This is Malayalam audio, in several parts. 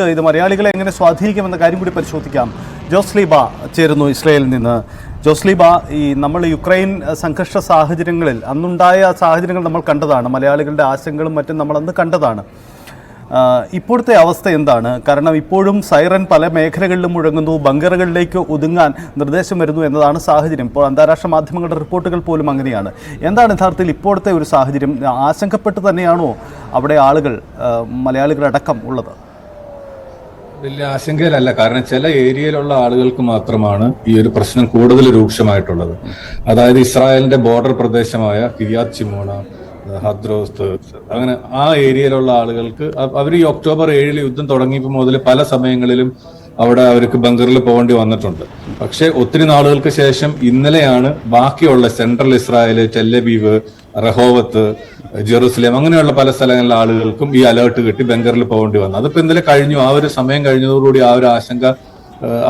ഇത് മലയാളികളെ എങ്ങനെ സ്വാധീനിക്കുമെന്ന കാര്യം കൂടി പരിശോധിക്കാം. ജോസ്ലീബ ചേരുന്നു ഇസ്രയേലിൽ നിന്ന്. ജോസ്ലീബ, നമ്മൾ യുക്രൈൻ സംഘർഷ സാഹചര്യങ്ങളിൽ അന്നുണ്ടായ സാഹചര്യങ്ങൾ നമ്മൾ കണ്ടതാണ്. മലയാളികളുടെ ആശങ്കകളും മറ്റും നമ്മൾ അന്ന് കണ്ടതാണ്. ഇപ്പോഴത്തെ അവസ്ഥ എന്താണ്? കാരണം ഇപ്പോഴും സൈറൻ പല മേഖലകളിലും മുഴങ്ങുന്നു, ബങ്കറുകളിലേക്ക് ഒതുങ്ങാൻ നിർദ്ദേശം വരുന്നു എന്നതാണ് സാഹചര്യം. ഇപ്പോൾ അന്താരാഷ്ട്ര മാധ്യമങ്ങളുടെ റിപ്പോർട്ടുകൾ പോലും അങ്ങനെയാണ്. എന്താണ് യഥാർത്ഥത്തിൽ ഇപ്പോഴത്തെ ഒരു സാഹചര്യം? ആശങ്കപ്പെട്ട് തന്നെയാണോ അവിടെ ആളുകൾ, മലയാളികളടക്കം ഉള്ളത്? വലിയ ആശങ്കയിലല്ല. കാരണം ചില ഏരിയയിലുള്ള ആളുകൾക്ക് മാത്രമാണ് ഈ ഒരു പ്രശ്നം കൂടുതൽ രൂക്ഷമായിട്ടുള്ളത്. അതായത് ഇസ്രായേലിന്റെ ബോർഡർ പ്രദേശമായ കിര്യാത് ശിമോന, ഹദ്രോസ്, അങ്ങനെ ആ ഏരിയയിലുള്ള ആളുകൾക്ക് അവർ ഈ ഒക്ടോബർ 7 യുദ്ധം തുടങ്ങിയപ്പോൾ മുതൽ പല സമയങ്ങളിലും അവിടെ അവർക്ക് ബങ്കറിൽ പോകേണ്ടി വന്നിട്ടുണ്ട്. പക്ഷെ ഒത്തിരി നാളുകൾക്ക് ശേഷം ഇന്നലെയാണ് ബാക്കിയുള്ള സെൻട്രൽ ഇസ്രായേൽ, ടെല്ലബീവ്, റഹോവത്ത്, ജെറുസലേം അങ്ങനെയുള്ള പല സ്ഥലങ്ങളിലെ ആളുകൾക്കും ഈ അലേർട്ട് കിട്ടി ബങ്കറിൽ പോകേണ്ടി വന്നു. അതിപ്പോ ഇന്നലെ കഴിഞ്ഞു. ആ ഒരു സമയം കഴിഞ്ഞതോടുകൂടി ആ ഒരു ആശങ്ക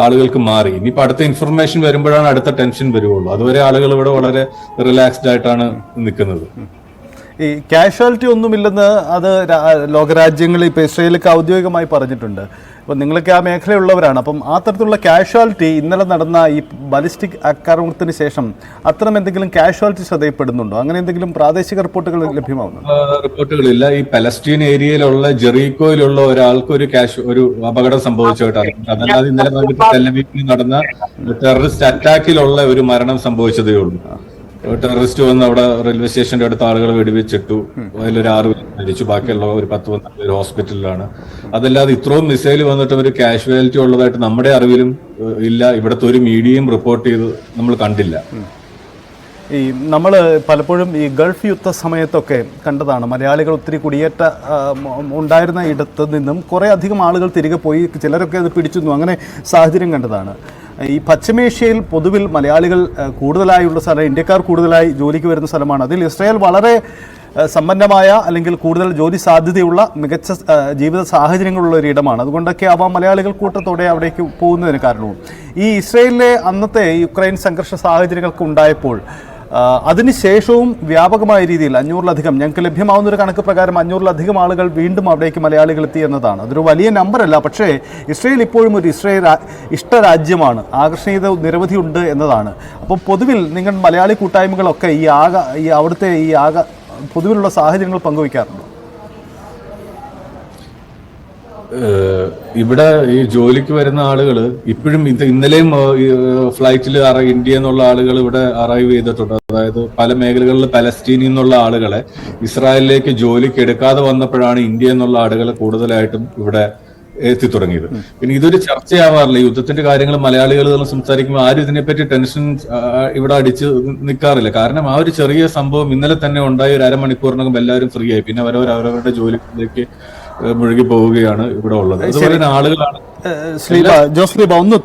ആളുകൾക്ക് മാറി. ഇനിയിപ്പോ അടുത്ത ഇൻഫർമേഷൻ വരുമ്പോഴാണ് അടുത്ത ടെൻഷൻ വരുവുള്ളൂ. അതുവരെ ആളുകൾ ഇവിടെ വളരെ റിലാക്സ്ഡ് ആയിട്ടാണ് നിൽക്കുന്നത്. ഈ കാഷ്വാലിറ്റി ഒന്നുമില്ലെന്ന് അത് ലോകരാജ്യങ്ങളിൽ ഇപ്പോൾ ഇസ്രയേലൊക്കെ ഔദ്യോഗികമായി പറഞ്ഞിട്ടുണ്ട്. അപ്പോൾ നിങ്ങളൊക്കെ ആ മേഖലയുള്ളവരാണ്. അപ്പം ആ തരത്തിലുള്ള കാഷ്വാലിറ്റി ഇന്നലെ നടന്ന ഈ ബാലിസ്റ്റിക് ആക്രമണത്തിന് ശേഷം അത്തരം എന്തെങ്കിലും കാഷ്വാലിറ്റി ശ്രദ്ധയപ്പെടുന്നുണ്ടോ? അങ്ങനെ എന്തെങ്കിലും പ്രാദേശിക റിപ്പോർട്ടുകൾ ലഭ്യമാവുന്നുണ്ടോ? റിപ്പോർട്ടുകളില്ല. ഈ പലസ്തീൻ ഏരിയയിലുള്ള ജെറീക്കോയിലുള്ള ഒരാൾക്ക് ഒരു അപകടം സംഭവിച്ചതായിട്ടാണ്. അതല്ലാതെ ഇന്നലെ ടെല്ലവീവിൽ നടന്ന ടെററിസ്റ്റ് അറ്റാക്കിലുള്ള ഒരു മരണം സംഭവിച്ചതേ ഉള്ളൂ. ടെററിസ്റ്റ് വന്ന് അവിടെ റെയിൽവേ സ്റ്റേഷന്റെ അടുത്ത് ആളുകൾ വെടിവെച്ചിട്ടു. അതിലൊരു 6 പേര് മരിച്ചു. ബാക്കിയുള്ള ഒരു 10-12 പേര് ഹോസ്പിറ്റലിലാണ്. അതല്ലാതെ ഇത്രയും മിസൈൽ വന്നിട്ട് ഒരു കാഷ്വാലിറ്റി ഉള്ളതായിട്ട് നമ്മുടെ അറിവിലും ഇല്ല. ഇവിടുത്തെ ഒരു മീഡിയയും റിപ്പോർട്ട് ചെയ്ത് നമ്മൾ കണ്ടില്ല. ഈ നമ്മൾ പലപ്പോഴും ഈ ഗൾഫ് യുദ്ധ സമയത്തൊക്കെ കണ്ടതാണ്, മലയാളികൾ ഒത്തിരി കുടിയേറ്റ ഉണ്ടായിരുന്ന ഇടത്ത് നിന്നും കുറേ അധികം ആളുകൾ തിരികെ പോയി, ചിലരൊക്കെ അത് പിടിച്ചു, അങ്ങനെ സാഹചര്യം കണ്ടതാണ്. ഈ പശ്ചിമേഷ്യയിൽ പൊതുവിൽ മലയാളികൾ കൂടുതലായുള്ള സ്ഥലം, ഇന്ത്യക്കാർ കൂടുതലായി ജോലിക്ക് വരുന്ന സ്ഥലമാണ്. അതിൽ ഇസ്രായേൽ വളരെ സമ്പന്നമായ അല്ലെങ്കിൽ കൂടുതൽ ജോലി സാധ്യതയുള്ള മികച്ച ജീവിത സാഹചര്യങ്ങളുള്ള ഒരു ഇടമാണ്. അതുകൊണ്ടൊക്കെ ആവാം മലയാളികൾ കൂട്ടത്തോടെ അവിടേക്ക് പോകുന്നതിന് കാരണവും. ഈ ഇസ്രായേലിലെ അന്നത്തെ യുക്രൈൻ സംഘർഷ സാഹചര്യങ്ങൾക്ക് ഉണ്ടായപ്പോൾ അതിനുശേഷവും വ്യാപകമായ രീതിയിൽ 500-ലധികം, ഞങ്ങൾക്ക് ലഭ്യമാവുന്ന ഒരു കണക്ക് പ്രകാരം 500-ലധികം ആളുകൾ വീണ്ടും അവിടേക്ക് മലയാളികൾ എത്തി എന്നതാണ്. അതൊരു വലിയ നമ്പറല്ല. പക്ഷേ ഇസ്രയേൽ ഇപ്പോഴും ഒരു ഇഷ്ടരാജ്യമാണ്, ആകർഷണീയത നിരവധി ഉണ്ട് എന്നതാണ്. അപ്പോൾ പൊതുവിൽ നിങ്ങൾ മലയാളി കൂട്ടായ്മകളൊക്കെ ഈ അവിടുത്തെ പൊതുവിലുള്ള സാഹചര്യങ്ങൾ പങ്കുവയ്ക്കാറുണ്ട്? ഇവിടെ ഈ ജോലിക്ക് വരുന്ന ആളുകൾ ഇപ്പോഴും ഇന്നലെയും ഫ്ലൈറ്റിൽ ഇന്ത്യ എന്നുള്ള ആളുകൾ ഇവിടെ അറൈവ് ചെയ്തിട്ടുണ്ട്. അതായത് പല മേഖലകളിൽ പലസ്തീനിൽ നിന്നുള്ള ആളുകളെ ഇസ്രായേലിലേക്ക് ജോലിക്ക് എടുക്കാതെ വന്നപ്പോഴാണ് ഇന്ത്യ എന്നുള്ള ആളുകൾ കൂടുതലായിട്ടും ഇവിടെ എത്തി തുടങ്ങിയത്. പിന്നെ ഇതൊരു ചർച്ചയാവാറില്ല. യുദ്ധത്തിന്റെ കാര്യങ്ങൾ മലയാളികൾ സംസാരിക്കുമ്പോൾ ആരും ഇതിനെപ്പറ്റി ടെൻഷൻ ഇവിടെ അടിച്ച് നിൽക്കാറില്ല. കാരണം ആ ഒരു ചെറിയ സംഭവം ഇന്നലെ തന്നെ ഉണ്ടായി. ഒരു അരമണിക്കൂറിനകം എല്ലാവരും ഫ്രീ ആയി. പിന്നെ അവരവരുടെ ജോലിയിലേക്ക് മുഴുകി പോവുകയാണ് ഇവിടെ ഉള്ളത്. അതുപോലെ ആളുകളാണ്. ജോസ്ലീബ, ഒന്ന്